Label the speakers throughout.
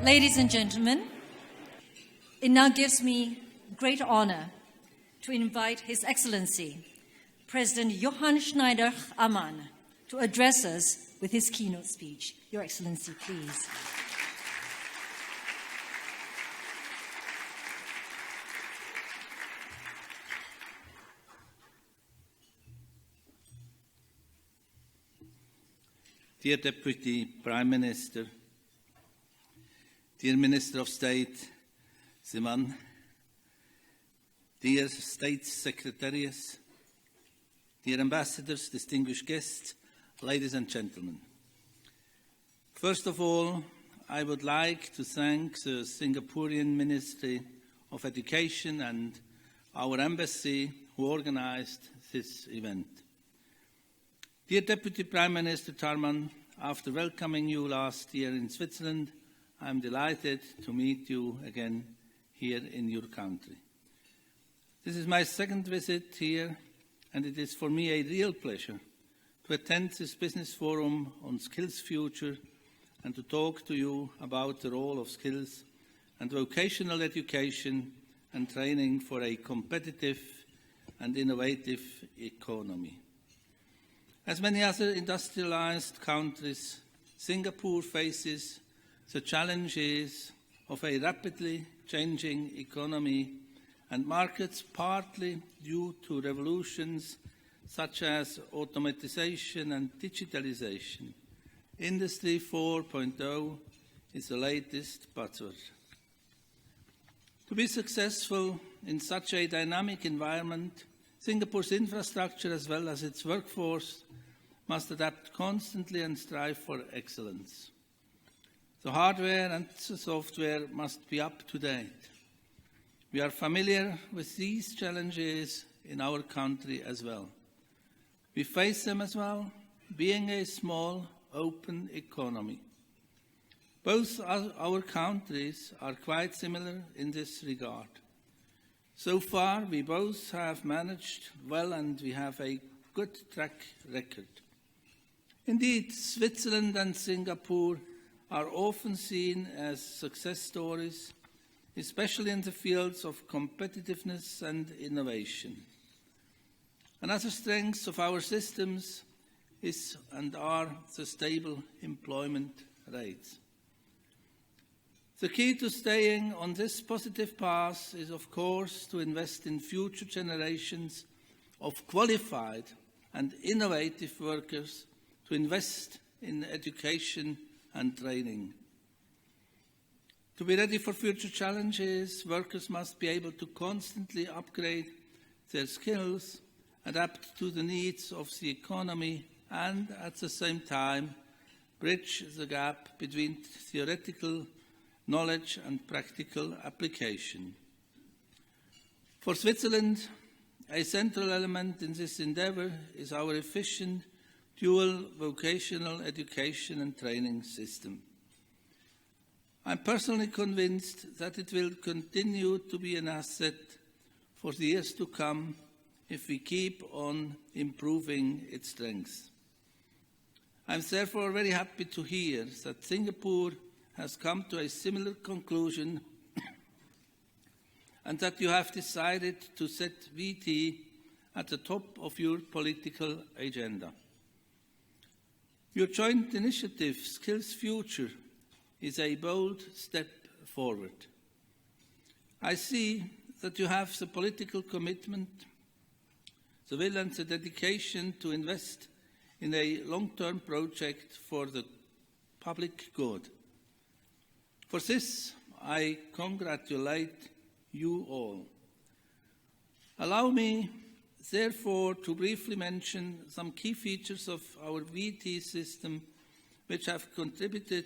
Speaker 1: Ladies and gentlemen, it now gives me great honor to invite His Excellency, President Johann Schneider-Ammann, to address us with his keynote speech. Your Excellency, please.
Speaker 2: Dear Deputy Prime Minister, dear Minister of State Jeanne, dear State Secretaries, dear Ambassadors, distinguished guests, ladies and gentlemen. First of all, I would like to thank the Singaporean Ministry of Education and our embassy who organized this event. Dear Deputy Prime Minister Tharman, after welcoming you last year in Switzerland, I am delighted to meet you again here in your country. This is my second visit here, and it is for me a real pleasure to attend this business forum on SkillsFuture and to talk to you about the role of skills and vocational education and training for a competitive and innovative economy. As many other industrialized countries, Singapore faces the challenges of a rapidly changing economy and markets, partly due to revolutions such as automatization and digitalization. Industry 4.0 is the latest buzzword. To be successful in such a dynamic environment, Singapore's infrastructure as well as its workforce must adapt constantly and strive for excellence. The hardware and the software must be up to date. We are familiar with these challenges in our country as well. We face them as well, being a small, open economy. Both our countries are quite similar in this regard. So far, we both have managed well and we have a good track record. Indeed, Switzerland and Singapore are often seen as success stories, especially in the fields of competitiveness and innovation. Another strength of our systems is and are the stable employment rates. The key to staying on this positive path is, of course, to invest in future generations of qualified and innovative workers, to invest in education and training. To be ready for future challenges, workers must be able to constantly upgrade their skills, adapt to the needs of the economy, and at the same time, bridge the gap between theoretical knowledge and practical application. For Switzerland, a central element in this endeavor is our efficient dual vocational education and training system. I'm personally convinced that it will continue to be an asset for the years to come if we keep on improving its strengths. I'm therefore very happy to hear that Singapore has come to a similar conclusion and that you have decided to set VT at the top of your political agenda. Your joint initiative, SkillsFuture, is a bold step forward. I see that you have the political commitment, the will and the dedication to invest in a long-term project for the public good. For this, I congratulate you all. Allow me, therefore, to briefly mention some key features of our VT system which have contributed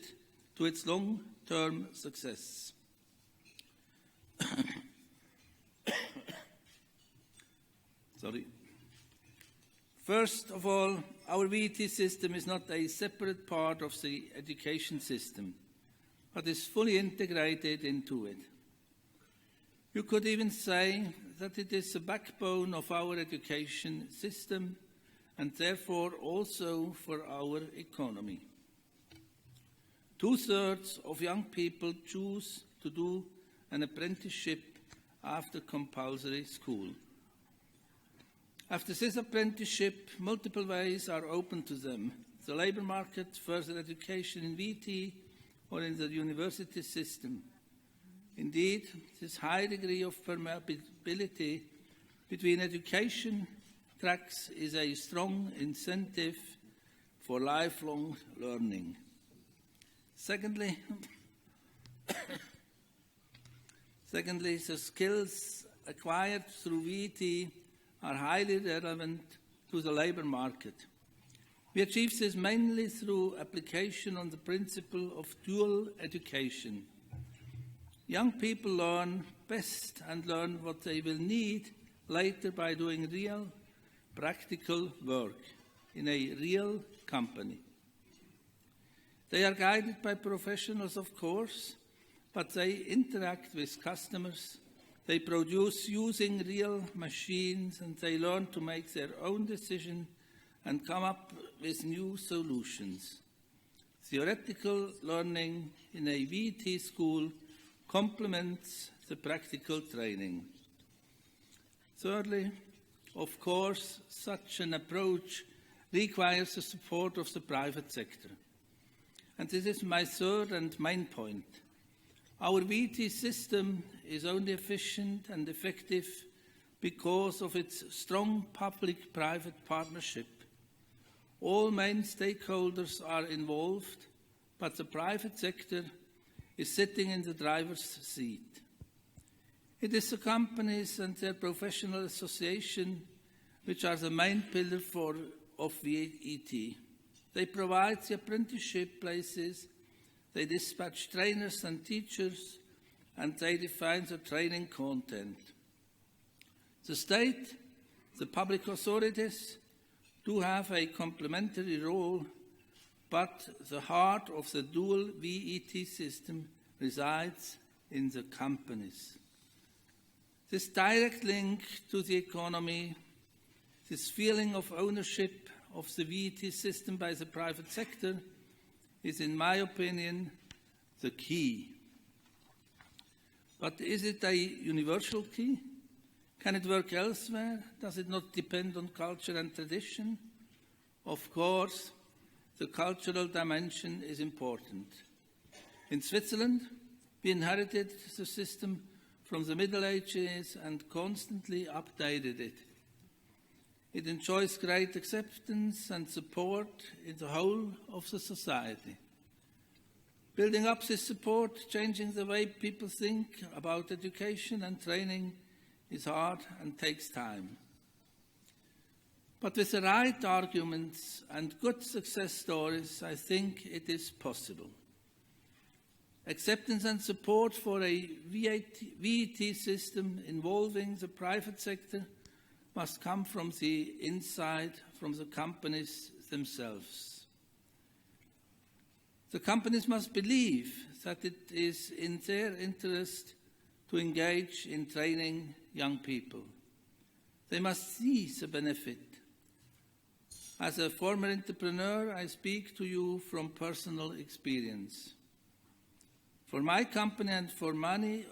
Speaker 2: to its long-term success. First of all, our VT system is not a separate part of the education system, but is fully integrated into it. You could even say that it is the backbone of our education system and therefore also for our economy. 2/3 of young people choose to do an apprenticeship after compulsory school. After this apprenticeship, multiple ways are open to them: the labor market, further education in VT, or in the university system. Indeed, this high degree of permeability between education tracks is a strong incentive for lifelong learning. Secondly, the skills acquired through VT are highly relevant to the labor market. We achieve this mainly through application on the principle of dual education. Young people learn best and learn what they will need later by doing real, practical work in a real company. They are guided by professionals, of course, but they interact with customers. They produce using real machines, and they learn to make their own decisions and come up with new solutions. Theoretical learning in a VT school complements the practical training. Thirdly, of course, such an approach requires the support of the private sector. And this is my third and main point. Our VT system is only efficient and effective because of its strong public-private partnership. All main stakeholders are involved, but the private sector is sitting in the driver's seat. It is the companies and their professional association which are the main pillar of VET. They provide the apprenticeship places, they dispatch trainers and teachers, and they define the training content. The state, the public authorities, do have a complementary role, but the heart of the dual VET system resides in the companies. This direct link to the economy, this feeling of ownership of the VET system by the private sector is, in my opinion, the key. But is it a universal key? Can it work elsewhere? Does it not depend on culture and tradition? Of course, the cultural dimension is important. In Switzerland, we inherited the system from the Middle Ages and constantly updated it. It enjoys great acceptance and support in the whole of the society. Building up this support, changing the way people think about education and training is hard and takes time. But with the right arguments and good success stories, I think it is possible. Acceptance and support for a VET system involving the private sector must come from the inside, from the companies themselves. The companies must believe that it is in their interest to engage in training young people. They must see the benefit. As a former entrepreneur, I speak to you from personal experience. For my company and for many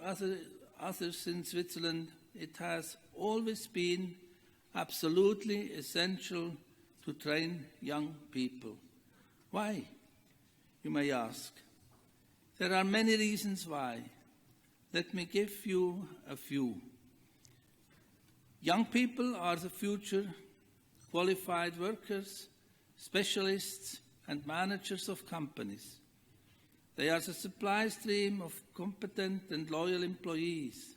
Speaker 2: others in Switzerland, it has always been absolutely essential to train young people. Why, you may ask? There are many reasons why. Let me give you a few. Young people are the future qualified workers, specialists, and managers of companies. They are the supply stream of competent and loyal employees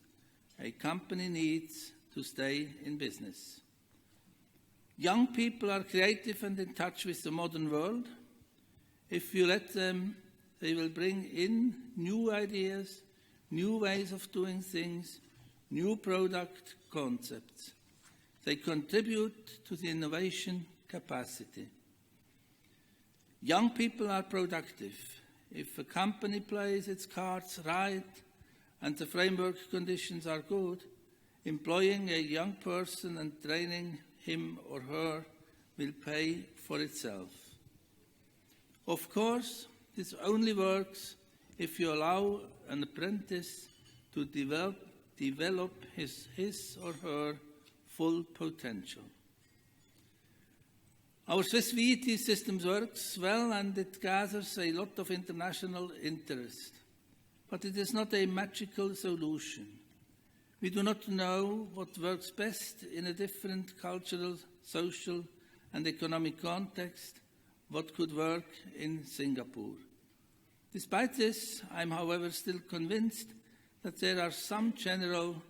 Speaker 2: a company needs to stay in business. Young people are creative and in touch with the modern world. If you let them, they will bring in new ideas, new ways of doing things, new product concepts. They contribute to the innovation capacity. Young people are productive. If a company plays its cards right and the framework conditions are good, employing a young person and training him or her will pay for itself. Of course, This only works if you allow an apprentice to develop his or her full potential. Our Swiss VAT system works well and it gathers a lot of international interest, but it is not a magical solution. We do not know what works best in a different cultural, social, and economic context, what could work in Singapore. Despite this, I am, however, still convinced that there are some general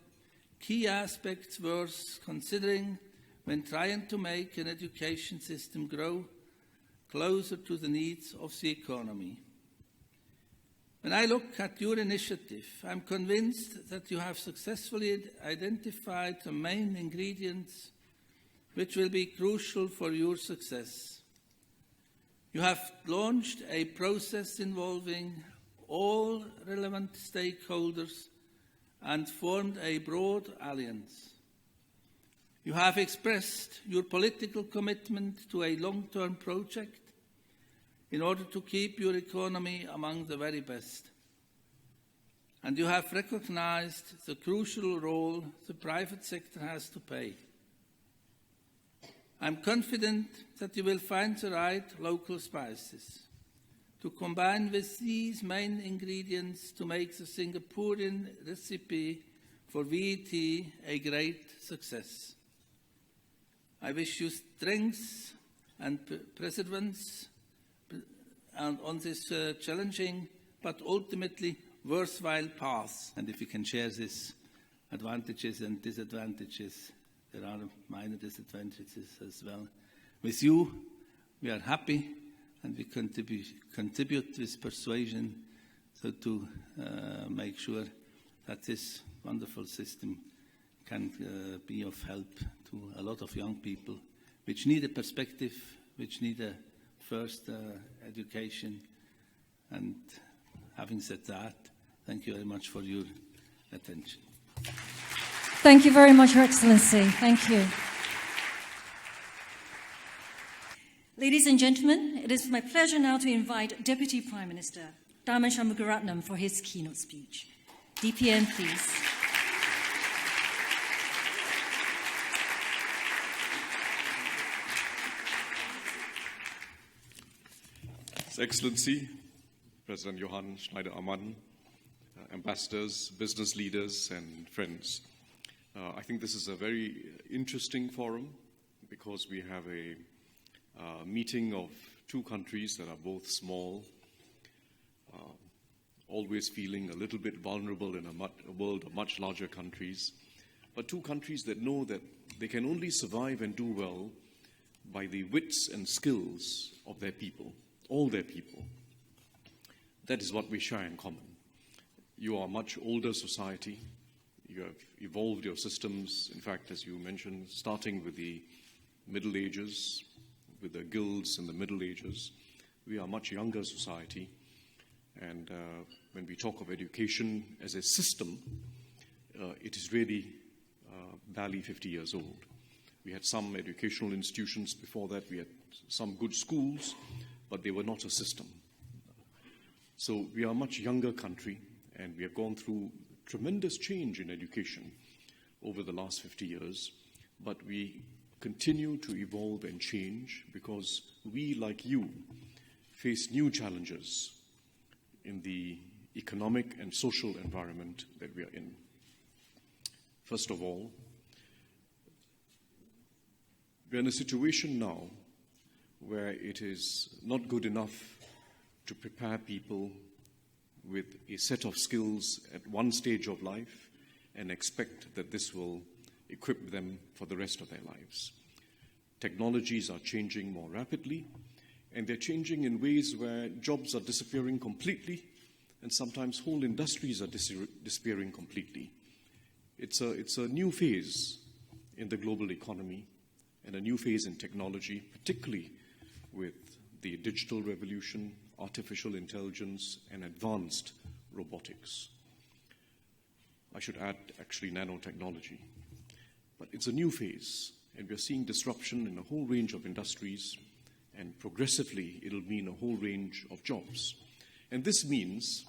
Speaker 2: key aspects worth considering when trying to make an education system grow closer to the needs of the economy. When I look at your initiative, I am convinced that you have successfully identified the main ingredients which will be crucial for your success. You have launched a process involving all relevant stakeholders and formed a broad alliance. You have expressed your political commitment to a long-term project in order to keep your economy among the very best. And you have recognized the crucial role the private sector has to play. I am confident that you will find the right local spices to combine with these main ingredients to make the Singaporean recipe for VAT a great success. I wish you strength and perseverance on this challenging but ultimately worthwhile path. And if you can share these advantages and disadvantages, there are minor disadvantages as well. With you, we are happy and we contribute with persuasion so to make sure that this wonderful system can be of help to a lot of young people which need a perspective, which need a first education. And having said that, thank you very much for your attention.
Speaker 1: Thank you very much, Your Excellency. Thank you. Ladies and gentlemen, it is my pleasure now to invite Deputy Prime Minister Tharman Shanmugaratnam for his keynote speech. DPM, please.
Speaker 3: His Excellency, President Johann, Schneider-Ammann, ambassadors, business leaders, and friends. I think this is a very interesting forum because we have a meeting of two countries that are both small, always feeling a little bit vulnerable in a world of much larger countries, but two countries that know that they can only survive and do well by the wits and skills of their people, all their people. That is what we share in common. You are a much older society. You have evolved your systems, in fact, as you mentioned, starting with the Middle Ages, with the guilds in the Middle Ages. We are a much younger society. And when we talk of education as a system, it is really barely 50 years old. We had some educational institutions before that. We had some good schools, but they were not a system. So we are a much younger country, and we have gone through tremendous change in education over the last 50 years, but we continue to evolve and change because we, like you, face new challenges in the economic and social environment that we are in. First of all, we are in a situation now where it is not good enough to prepare people with a set of skills at one stage of life and expect that this will equip them for the rest of their lives. Technologies are changing more rapidly, and they're changing in ways where jobs are disappearing completely, and sometimes whole industries are disappearing completely. It's a new phase in the global economy and a new phase in technology, particularly with the digital revolution, artificial intelligence, and advanced robotics. I should add, actually, nanotechnology. But it's a new phase, and we're seeing disruption in a whole range of industries, and progressively it'll mean a whole range of jobs. And this means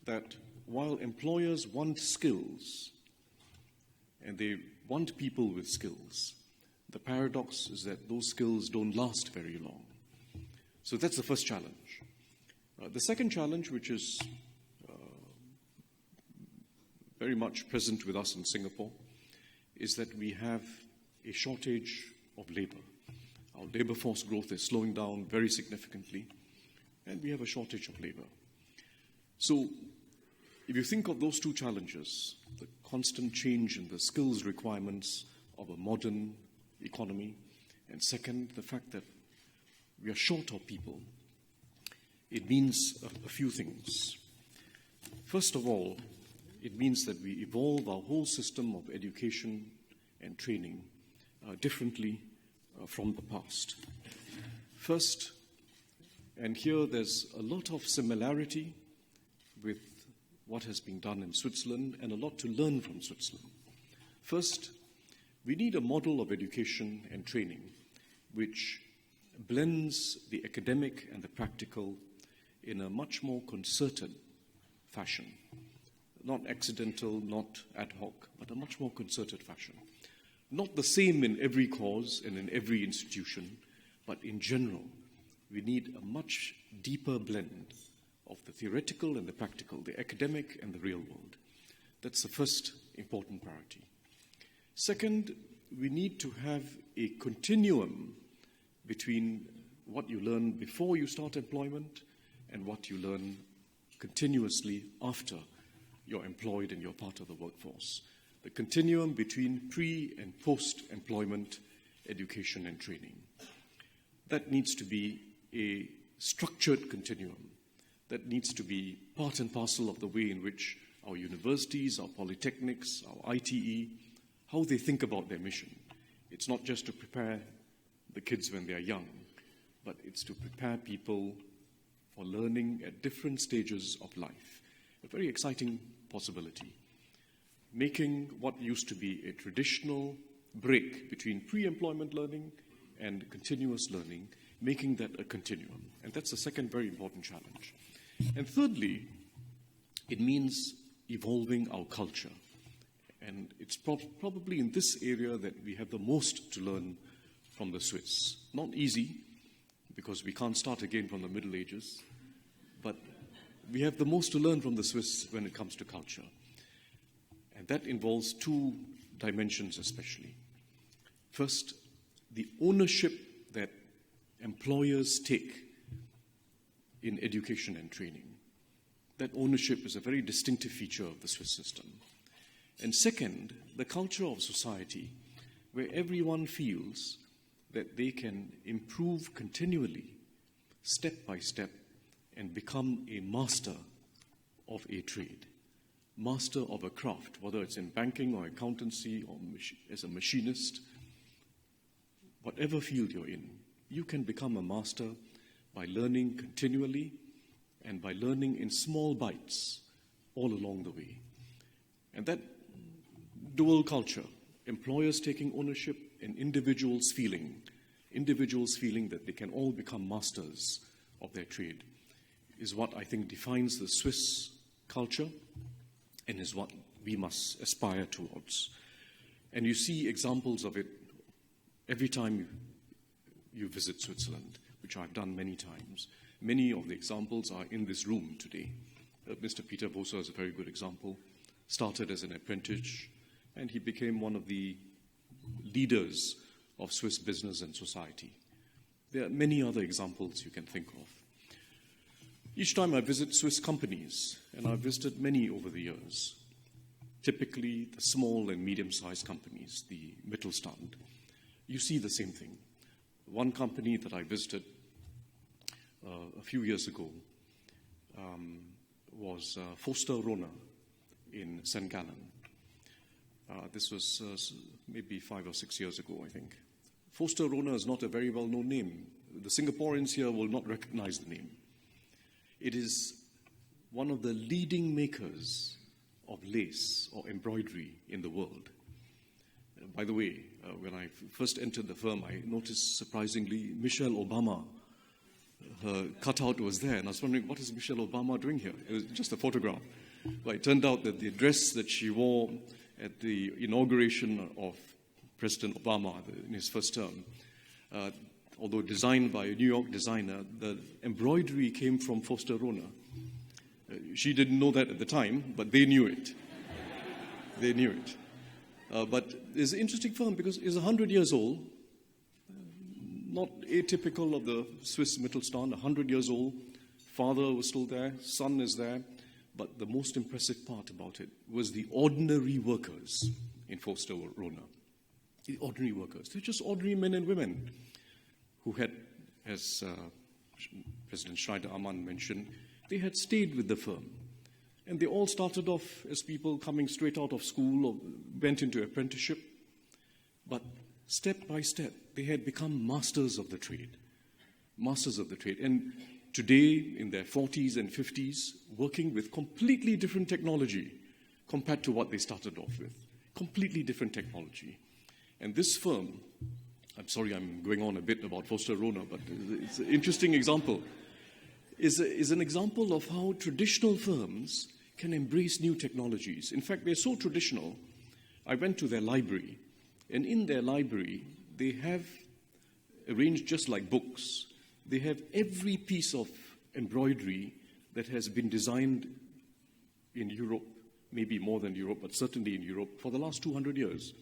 Speaker 3: that while employers want skills, and they want people with skills, the paradox is that those skills don't last very long. So that's the first challenge. The second challenge, which is very much present with us in Singapore, is that we have a shortage of labor. Our labor force growth is slowing down very significantly, and we have a shortage of labor. So if you think of those two challenges, the constant change in the skills requirements of a modern economy, and second, the fact that we are short of people, it means a few things. First of all, it means that we evolve our whole system of education and training differently from the past. First, and here there's a lot of similarity with what has been done in Switzerland and a lot to learn from Switzerland. First, we need a model of education and training which blends the academic and the practical in a much more concerted fashion. Not accidental, not ad hoc, but a much more concerted fashion. Not the same in every cause and in every institution, but in general, we need a much deeper blend of the theoretical and the practical, the academic and the real world. That's the first important priority. Second, we need to have a continuum between what you learn before you start employment and what you learn continuously after you're employed and you're part of the workforce. The continuum between pre- and post-employment education and training. That needs to be a structured continuum. That needs to be part and parcel of the way in which our universities, our polytechnics, our ITE, how they think about their mission. It's not just to prepare the kids when they're young, but it's to prepare people for learning at different stages of life. A very exciting possibility. Making what used to be a traditional break between pre-employment learning and continuous learning, making that a continuum. And that's the second very important challenge. And thirdly, it means evolving our culture. And it's probably in this area that we have the most to learn from the Swiss. Not easy, because we can't start again from the Middle Ages, but we have the most to learn from the Swiss when it comes to culture. And that involves two dimensions especially. First, the ownership that employers take in education and training. That ownership is a very distinctive feature of the Swiss system. And second, the culture of society where everyone feels that they can improve continually, step by step, and become a master of a trade, master of a craft, whether it's in banking or accountancy or as a machinist, whatever field you're in, you can become a master by learning continually and by learning in small bites all along the way. And that dual culture, employers taking ownership and individuals feeling that they can all become masters of their trade, is what I think defines the Swiss culture and is what we must aspire towards. And you see examples of it every time you visit Switzerland, which I've done many times. Many of the examples are in this room today. Mr. Peter Voser is a very good example. Started as an apprentice, and he became one of the leaders of Swiss business and society. There are many other examples you can think of. Each time I visit Swiss companies, and I've visited many over the years, typically the small and medium-sized companies, the Mittelstand, you see the same thing. One company that I visited a few years ago was Foster-Rona in St. Gallen. This was maybe 5 or 6 years ago, I think. Foster-Rona is not a very well-known name. The Singaporeans here will not recognize the name. It is one of the leading makers of lace or embroidery in the world. By the way, when I first entered the firm, I noticed surprisingly Michelle Obama her cutout was there, and I was wondering, what is Michelle Obama doing here? It was just a photograph. But it turned out that the dress that she wore at the inauguration of President Obama in his first term, although designed by a New York designer, the embroidery came from Foster Rona. She didn't know that at the time, but they knew it. They knew it. But it's an interesting firm because it's 100 years old, not atypical of the Swiss Mittelstand, 100 years old. Father was still there, son is there. But the most impressive part about it was the ordinary workers in Foster Rona. The ordinary workers. They're just ordinary men and women who had, as President Schneider-Ammann mentioned, they had stayed with the firm. And they all started off as people coming straight out of school or went into apprenticeship. But step by step, they had become masters of the trade. Masters of the trade. And today, in their 40s and 50s, working with completely different technology compared to what they started off with. Completely different technology. And this firm, I'm sorry I'm going on a bit about Foster Rona, but it's an interesting example, is an example of how traditional firms can embrace new technologies. In fact, they're so traditional, I went to their library, and in their library, they have arranged just like books. They have every piece of embroidery that has been designed in Europe, maybe more than Europe, but certainly in Europe, for the last 200 years.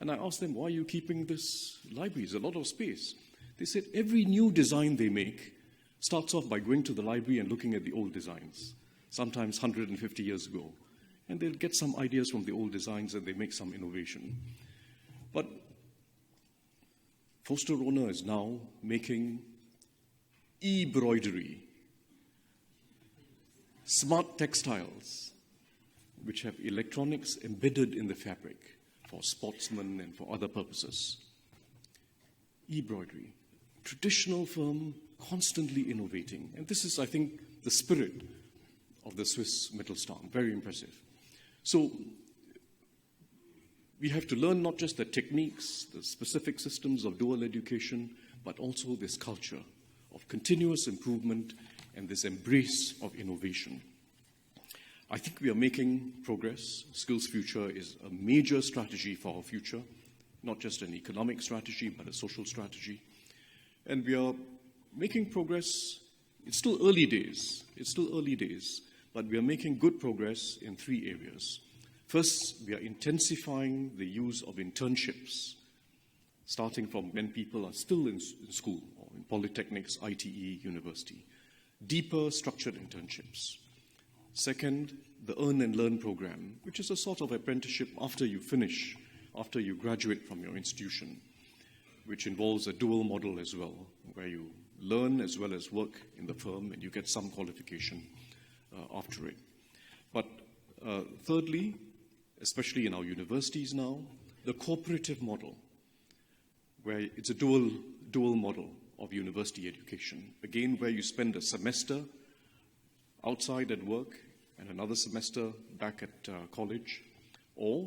Speaker 3: And I asked them, why are you keeping this library? It's a lot of space. They said every new design they make starts off by going to the library and looking at the old designs, sometimes 150 years ago. And they'll get some ideas from the old designs and they make some innovation. But Foster Rona is now making embroidery, smart textiles, which have electronics embedded in the fabric for sportsmen and for other purposes. Embroidery. Traditional firm, constantly innovating. And this is, I think, the spirit of the Swiss Mittelstand. Very impressive. So we have to learn not just the techniques, the specific systems of dual education, but also this culture of continuous improvement and this embrace of innovation. I think we are making progress. SkillsFuture is a major strategy for our future, not just an economic strategy, but a social strategy. And we are making progress. It's still early days. It's still early days, but we are making good progress in 3 areas. First, we are intensifying the use of internships, starting from when people are still in school, or in polytechnics, ITE, university. Deeper structured internships. Second, the Earn and Learn program, which is a sort of apprenticeship after you finish, after you graduate from your institution, which involves a dual model as well, where you learn as well as work in the firm and you get some qualification after it. But thirdly, especially in our universities now, the cooperative model, where it's a dual model of university education. Again, where you spend a semester outside at work and another semester back at college, or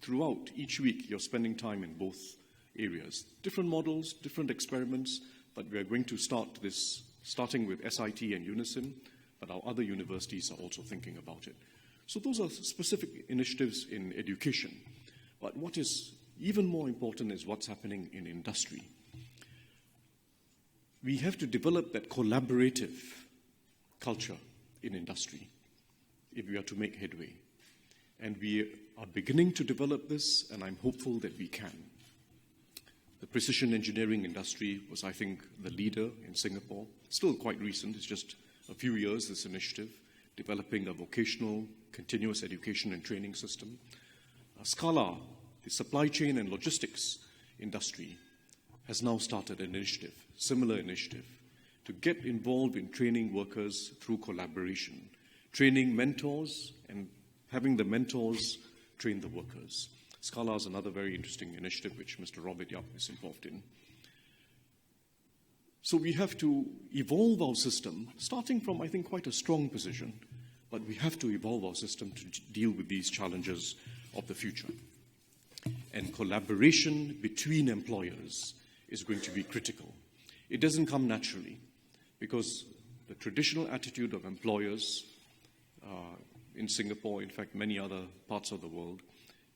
Speaker 3: throughout each week you're spending time in both areas. Different models, different experiments, but we are going to start this starting with SIT and Unison, but our other universities are also thinking about it. So those are specific initiatives in education. But what is even more important is what's happening in industry. We have to develop that collaborative culture in industry if we are to make headway. And we are beginning to develop this, and I'm hopeful that we can. The precision engineering industry was, I think, the leader in Singapore. Still quite recent, it's just a few years, this initiative, developing a vocational continuous education and training system. Scala, the supply chain and logistics industry, has now started an initiative, similar initiative, to get involved in training workers through collaboration, training mentors and having the mentors train the workers. Scala is another very interesting initiative which Mr. Robert Yap is involved in. So we have to evolve our system, starting from, I think, quite a strong position, but we have to evolve our system to deal with these challenges of the future. And collaboration between employers is going to be critical. It doesn't come naturally. because the traditional attitude of employers in Singapore, in fact, many other parts of the world,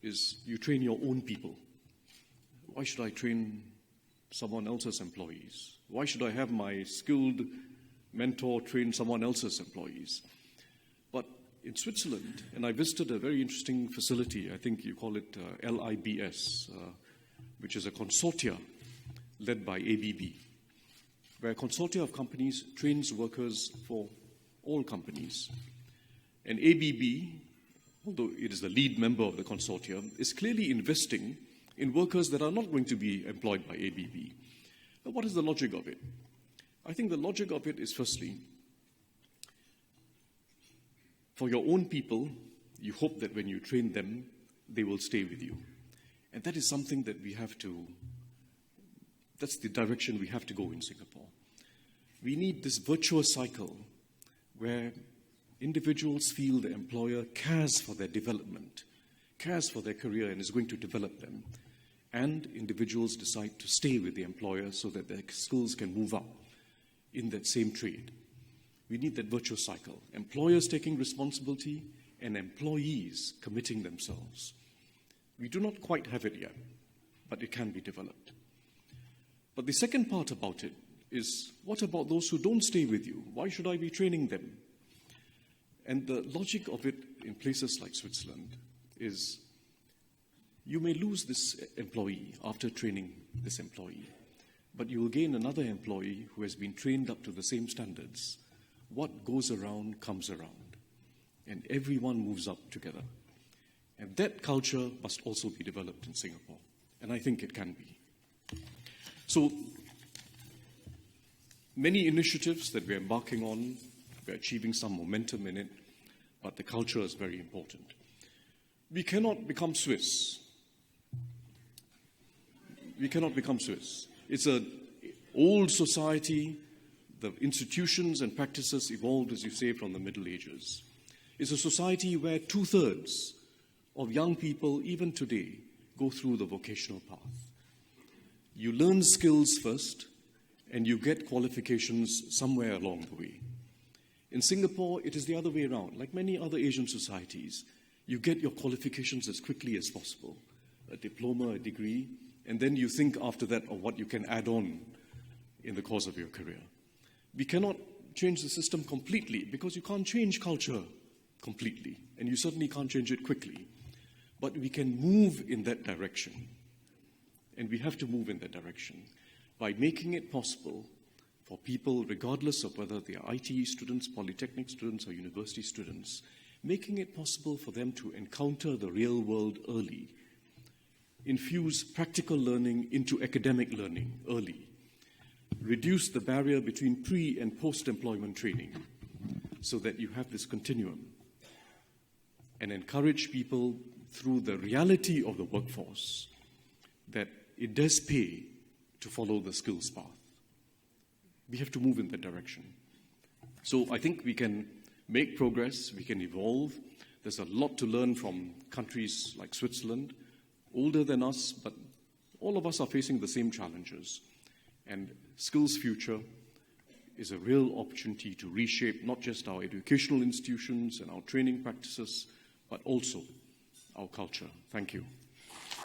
Speaker 3: is you train your own people. Why should I train someone else's employees? Why should I have my skilled mentor train someone else's employees? But in Switzerland, and I visited a very interesting facility, I think you call it LIBS, which is a consortia led by ABB, where a consortia of companies trains workers for all companies. And ABB, although it is the lead member of the consortium, is clearly investing in workers that are not going to be employed by ABB. Now, what is the logic of it? I think the logic of it is, firstly, for your own people, you hope that when you train them, they will stay with you. And that is something that we have to, that's the direction we have to go in Singapore. We need this virtuous cycle where individuals feel the employer cares for their development, cares for their career and is going to develop them. And individuals decide to stay with the employer so that their skills can move up in that same trade. We need that virtuous cycle. Employers taking responsibility and employees committing themselves. We do not quite have it yet, but it can be developed. But the second part about it is, what about those who don't stay with you? Why should I be training them? And the logic of it in places like Switzerland is, you may lose this employee after training this employee, but you will gain another employee who has been trained up to the same standards. What goes around comes around, and everyone moves up together. And that culture must also be developed in Singapore, and I think it can be. So, many initiatives that we're embarking on, we're achieving some momentum in it, but the culture is very important. We cannot become Swiss. We cannot become Swiss. It's an old society. The institutions and practices evolved, as you say, from the Middle Ages. It's a society where 2/3 of young people, even today, go through the vocational path. You learn skills first, and you get qualifications somewhere along the way. In Singapore, it is the other way around. Like many other Asian societies, you get your qualifications as quickly as possible, a diploma, a degree, and then you think after that of what you can add on in the course of your career. We cannot change the system completely because you can't change culture completely, and you certainly can't change it quickly. But we can move in that direction, and we have to move in that direction by making it possible for people, regardless of whether they are IT students, Polytechnic students, or university students, making it possible for them to encounter the real world early, infuse practical learning into academic learning early, reduce the barrier between pre- and post-employment training so that you have this continuum, and encourage people through the reality of the workforce that it does pay to follow the skills path. We have to move in that direction. So I think we can make progress, we can evolve. There's a lot to learn from countries like Switzerland, older than us, but all of us are facing the same challenges. And SkillsFuture is a real opportunity to reshape not just our educational institutions and our training practices, but also our culture. Thank you.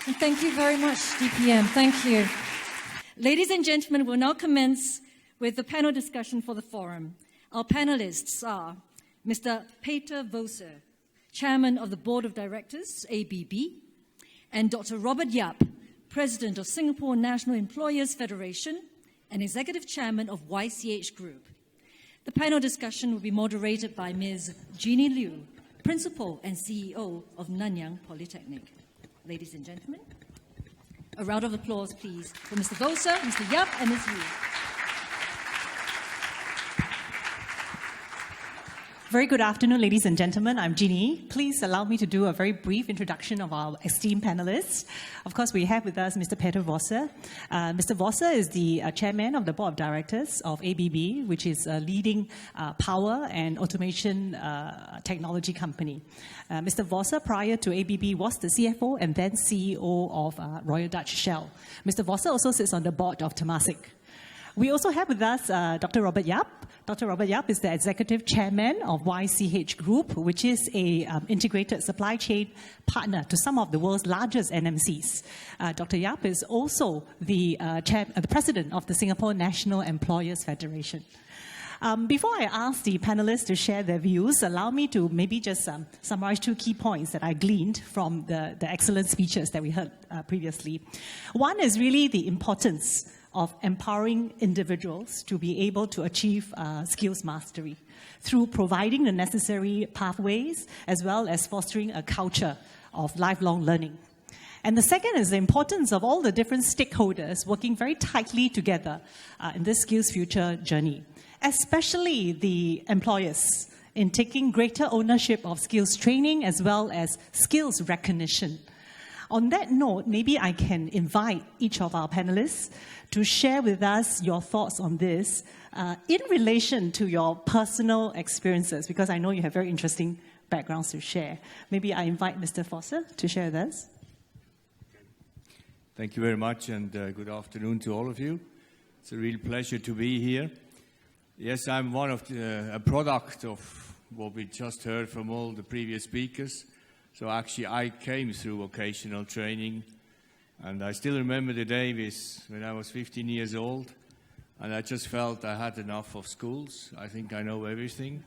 Speaker 1: And thank you very much, DPM. Thank you. Ladies and gentlemen, we'll now commence with the panel discussion for the forum. Our panelists are Mr. Peter Voser, Chairman of the Board of Directors, ABB, and Dr. Robert Yap, President of Singapore National Employers Federation and Executive Chairman of YCH Group. The panel discussion will be moderated by Ms. Jeanne Liew, Principal and CEO of Nanyang Polytechnic. Ladies and gentlemen, a round of applause, please, for Mr. Voser, Mr. Yap, and Ms. Liew.
Speaker 4: Very good afternoon, ladies and gentlemen. I'm Jeanne. Please allow me to do a very brief introduction of our esteemed panelists. Of course, we have with us Mr. Peter Voser. Mr. Voser is the chairman of the board of directors of ABB, which is a leading power and automation technology company. Mr. Voser, prior to ABB, was the CFO and then CEO of Royal Dutch Shell. Mr. Voser also sits on the board of Temasek. We also have with us Dr. Robert Yap, Dr. Robert Yap is the Executive Chairman of YCH Group, which is a integrated supply chain partner to some of the world's largest NMCs. Dr. Yap is also the President of the Singapore National Employers Federation. Before I ask the panelists to share their views, allow me to maybe just summarize 2 key points that I gleaned from the excellent speeches that we heard previously. One is really the importance of empowering individuals to be able to achieve skills mastery through providing the necessary pathways as well as fostering a culture of lifelong learning. And the second is the importance of all the different stakeholders working very tightly together in this SkillsFuture journey, especially the employers in taking greater ownership of skills training as well as skills recognition. On that note, maybe I can invite each of our panelists to share with us your thoughts on this in relation to your personal experiences, because I know you have very interesting backgrounds to share. Maybe I invite Mr. Voser to share with us.
Speaker 5: Thank you very much, and good afternoon to all of you. It's a real pleasure to be here. Yes, I'm one of a product of what we just heard from all the previous speakers. So actually, I came through vocational training, and I still remember the day when I was 15 years old, and I just felt I had enough of schools. I think I know everything.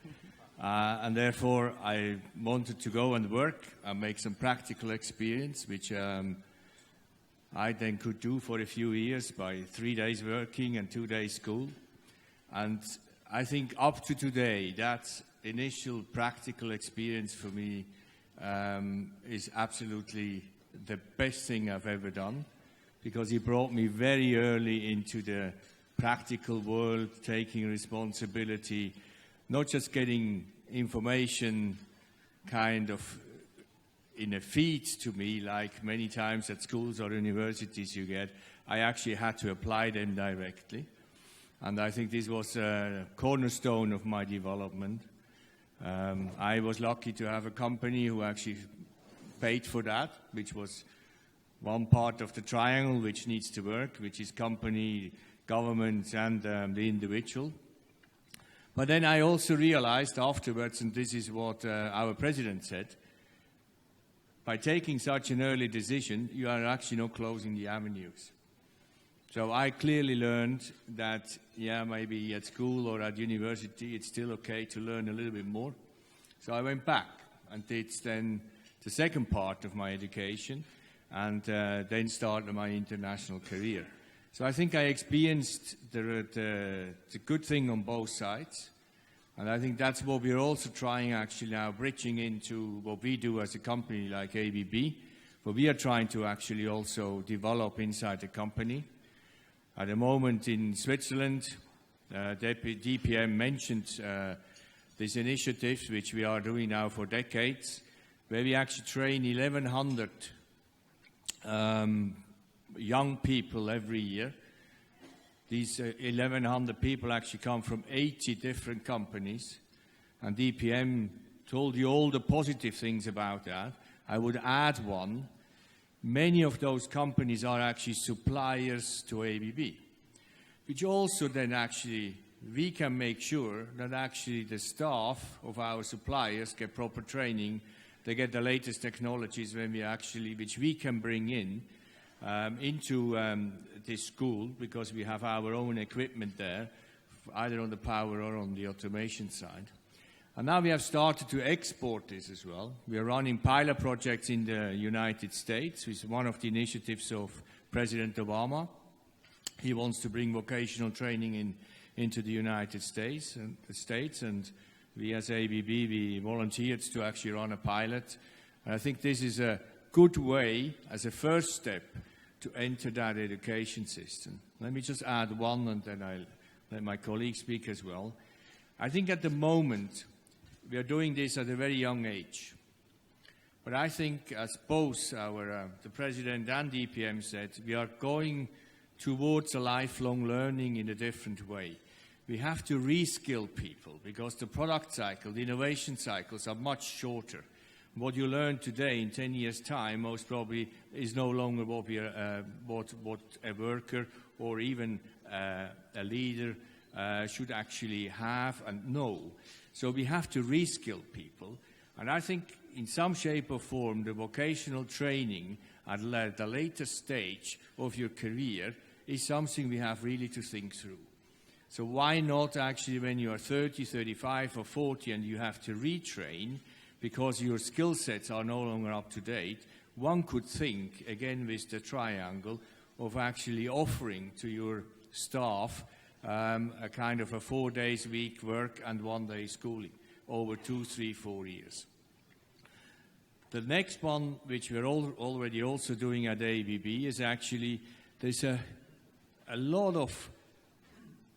Speaker 5: And therefore, I wanted to go and work and make some practical experience, which I then could do for a few years by 3 days working and 2 days school. And I think up to today, that initial practical experience for me is absolutely the best thing I've ever done, because it brought me very early into the practical world, taking responsibility, not just getting information kind of in a feed to me, like many times at schools or universities you get. I actually had to apply them directly. And I think this was a cornerstone of my development. I was lucky to have a company who actually paid for that, which was one part of the triangle which needs to work, which is company, government, and the individual. But then I also realized afterwards, and this is what our president said, by taking such an early decision, you are actually not closing the avenues. So I clearly learned that, yeah, maybe at school or at university, it's still okay to learn a little bit more. So I went back and did then the second part of my education, and then started my international career. So I think I experienced the good thing on both sides. And I think that's what we're also trying actually now, bridging into what we do as a company like ABB, but we are trying to actually also develop inside the company. At the moment in Switzerland, DPM mentioned these initiatives which we are doing now for decades, where we actually train 1,100 young people every year. These 1,100 people actually come from 80 different companies, and DPM told you all the positive things about that. I would add one. Many of those companies are actually suppliers to ABB, which also then actually we can make sure that actually the staff of our suppliers get proper training, they get the latest technologies which we can bring into this school, because we have our own equipment there, either on the power or on the automation side. And now we have started to export this as well. We are running pilot projects in the United States, which is one of the initiatives of President Obama. He wants to bring vocational training into the United States, and we as ABB, we volunteered to actually run a pilot. And I think this is a good way, as a first step, to enter that education system. Let me just add one, and then I'll let my colleagues speak as well. I think at the moment, we are doing this at a very young age. But I think, as both the President and DPM said, we are going towards a lifelong learning in a different way. We have to reskill people, because the product cycle, the innovation cycles are much shorter. What you learn today in 10 years' time most probably is no longer what a worker or even a leader should actually have and know. So we have to reskill people. And I think in some shape or form, the vocational training at the later stage of your career is something we have really to think through. So why not actually when you are 30, 35 or 40 and you have to retrain because your skill sets are no longer up to date, one could think, again with the triangle, of actually offering to your staff a kind of a 4 days a week work and 1 day schooling over 2, 3, 4 years. The next one, which we're already also doing at ABB, is actually there's a lot of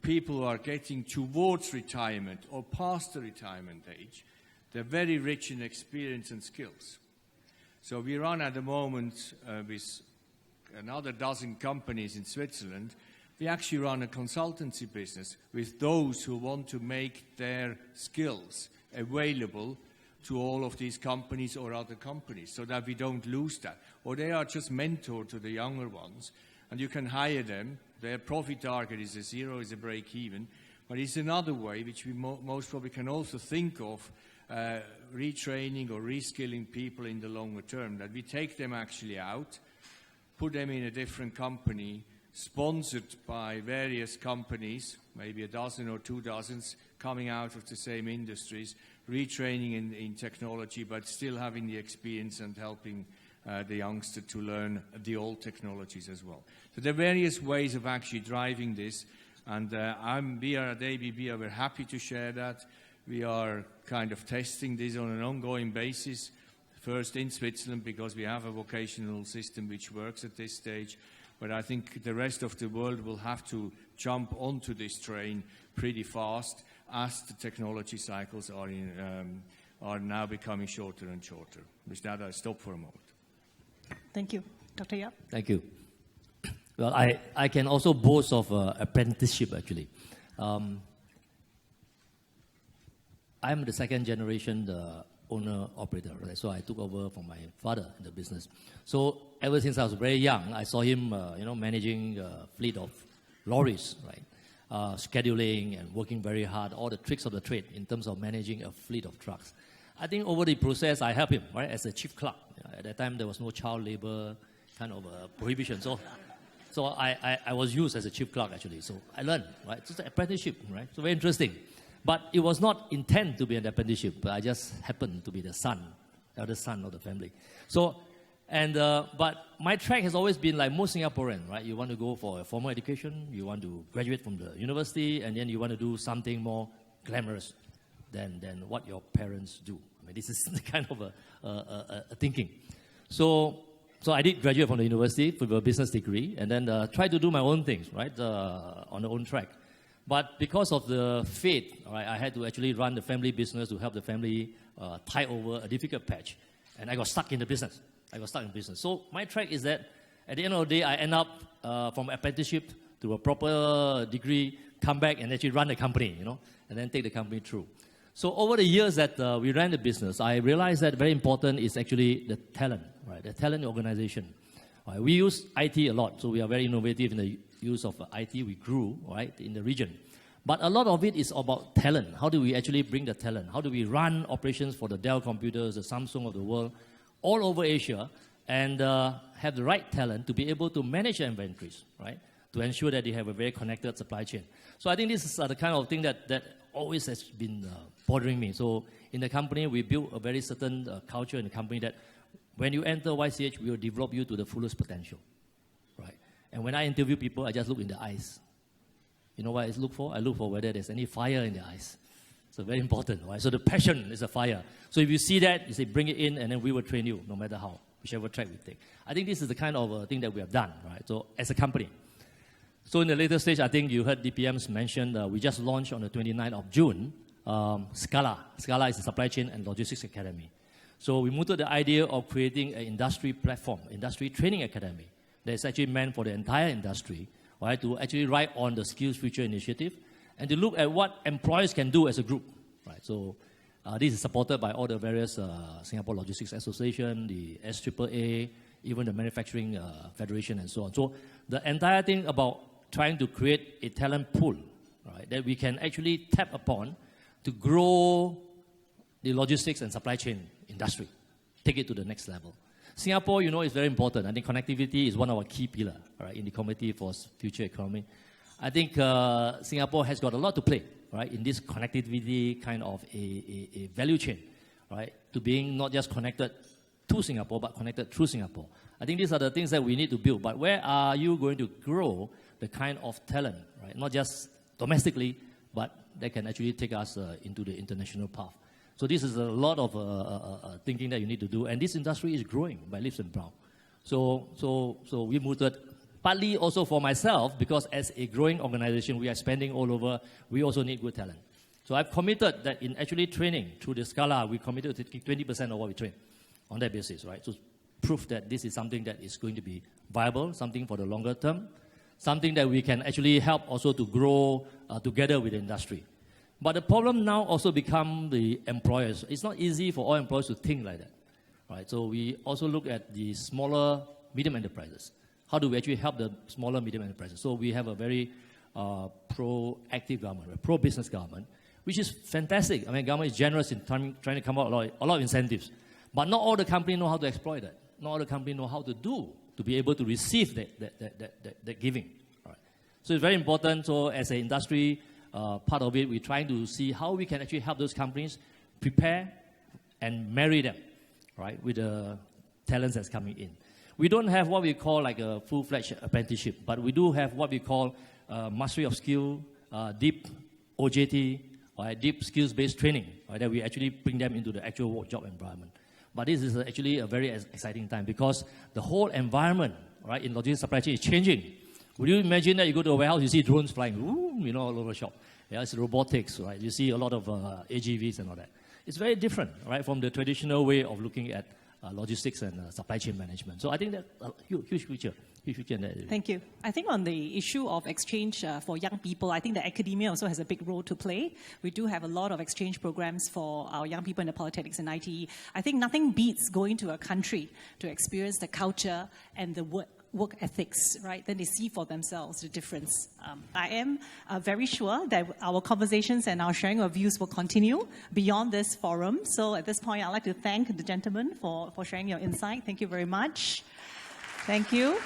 Speaker 5: people who are getting towards retirement or past the retirement age. They're very rich in experience and skills. So we run at the moment with another dozen companies in Switzerland. We actually run a consultancy business with those who want to make their skills available to all of these companies or other companies so that we don't lose that. Or they are just mentor to the younger ones, and you can hire them. Their profit target is a zero, is a break even. But it's another way which we most probably can also think of retraining or reskilling people in the longer term, that we take them actually out, put them in a different company, sponsored by various companies, maybe a dozen or 2 dozens coming out of the same industries, retraining in technology, but still having the experience and helping the youngster to learn the old technologies as well. So there are various ways of actually driving this, and we are at ABB, we're happy to share that. We are kind of testing this on an ongoing basis, first in Switzerland because we have a vocational system which works at this stage, but I think the rest of the world will have to jump onto this train pretty fast as the technology cycles are now becoming shorter and shorter. With that, I stop for a moment.
Speaker 4: Thank you. Dr. Yap?
Speaker 6: Thank you. Well, I can also boast of apprenticeship, actually. I'm the second generation owner-operator, right? So I took over from my father in the business. So ever since I was very young, I saw him, managing a fleet of lorries, right? Scheduling and working very hard, all the tricks of the trade in terms of managing a fleet of trucks. I think over the process, I helped him, right, as a chief clerk. At that time, there was no child labor kind of prohibition. So I was used as a chief clerk, actually. So I learned, right? It's an apprenticeship, right? So very interesting. But it was not intended to be an apprenticeship. But I just happened to be the eldest son of the family. So, but my track has always been like most Singaporean, right? You want to go for a formal education, you want to graduate from the university, and then you want to do something more glamorous than what your parents do. I mean, this is the kind of a thinking. So I did graduate from the university with a business degree, and then tried to do my own things, right, on the own track. But because of the fate, right, I had to actually run the family business to help the family tide over a difficult patch. And I got stuck in the business. So my track is that at the end of the day, I end up from apprenticeship to a proper degree, come back and actually run the company, and then take the company through. So over the years that we ran the business, I realized that very important is actually the talent, right? The talent organization. Right? We use IT a lot, so we are very innovative in the use of IT. We grew, right, in the region. But a lot of it is about talent. How do we actually bring the talent? How do we run operations for the Dell computers, the Samsung of the world, all over Asia, and have the right talent to be able to manage the inventories, right, to ensure that they have a very connected supply chain. So I think this is the kind of thing that always has been bothering me. So in the company, we built a very certain culture in the company that when you enter YCH, we will develop you to the fullest potential, right? And when I interview people, I just look in the eyes. You know what I look for? I look for whether there's any fire in the eyes. So very important, right? So the passion is a fire. So if you see that, you say, bring it in, and then we will train you, no matter how, whichever track we take. I think this is the kind of thing that we have done, right? So as a company. So in the later stage, I think you heard DPM's mentioned, we just launched on the 29th of June, Scala. Scala is the Supply Chain and Logistics Academy. So we moved to the idea of creating an industry platform, industry training academy, that is actually meant for the entire industry, right, to actually ride on the SkillsFuture initiative and to look at what employers can do as a group, right? So this is supported by all the various Singapore Logistics Association, the SAAA, even the Manufacturing Federation and so on. So the entire thing about trying to create a talent pool right, that we can actually tap upon to grow the logistics and supply chain industry, take it to the next level. Singapore, you know, is very important. I think connectivity is one of our key pillars, right, in the Committee for Future Economy. I think Singapore has got a lot to play, right, in this connectivity kind of a value chain, right, to being not just connected to Singapore, but connected through Singapore. I think these are the things that we need to build. But where are you going to grow the kind of talent, right, not just domestically, but that can actually take us into the international path? So this is a lot of thinking that you need to do. And this industry is growing by leaps and bounds. So we moved it. Partly also for myself, because as a growing organization, we are spending all over, we also need good talent. So I've committed that in actually training through the Scala, we committed to take 20% of what we train on that basis, right? So prove that this is something that is going to be viable, something for the longer term, something that we can actually help also to grow together with the industry. But the problem now also become the employers. It's not easy for all employers to think like that, right? So we also look at the smaller, medium enterprises. How do we actually help the smaller, medium enterprises? So we have a very proactive government, a pro-business government, which is fantastic. I mean, government is generous in trying to come out a lot of incentives. But not all the companies know how to exploit that. Not all the companies know how to do to be able to receive that giving. Right. So it's very important. So as an industry, part of it, we're trying to see how we can actually help those companies prepare and marry them, right, with the talents that's coming in. We don't have what we call like a full-fledged apprenticeship, but we do have what we call mastery of skill, deep OJT, right, deep skills-based training, right, that we actually bring them into the actual work job environment. But this is actually a very exciting time because the whole environment, right, in logistics supply chain is changing. Would you imagine that you go to a warehouse, you see drones flying, all over the shop? Yeah, it's robotics, right? You see a lot of AGVs and all that. It's very different, right, from the traditional way of looking at logistics and supply chain management. So I think that huge future in that area.
Speaker 4: Thank you. I think on the issue of exchange for young people, I think the academia also has a big role to play. We do have a lot of exchange programs for our young people in the Polytechnics and ITE. I think nothing beats going to a country to experience the culture and the work ethics, right? Then they see for themselves the difference. I am very sure that our conversations and our sharing of views will continue beyond this forum. So at this point, I'd like to thank the gentlemen for sharing your insight. Thank you very much. Thank you.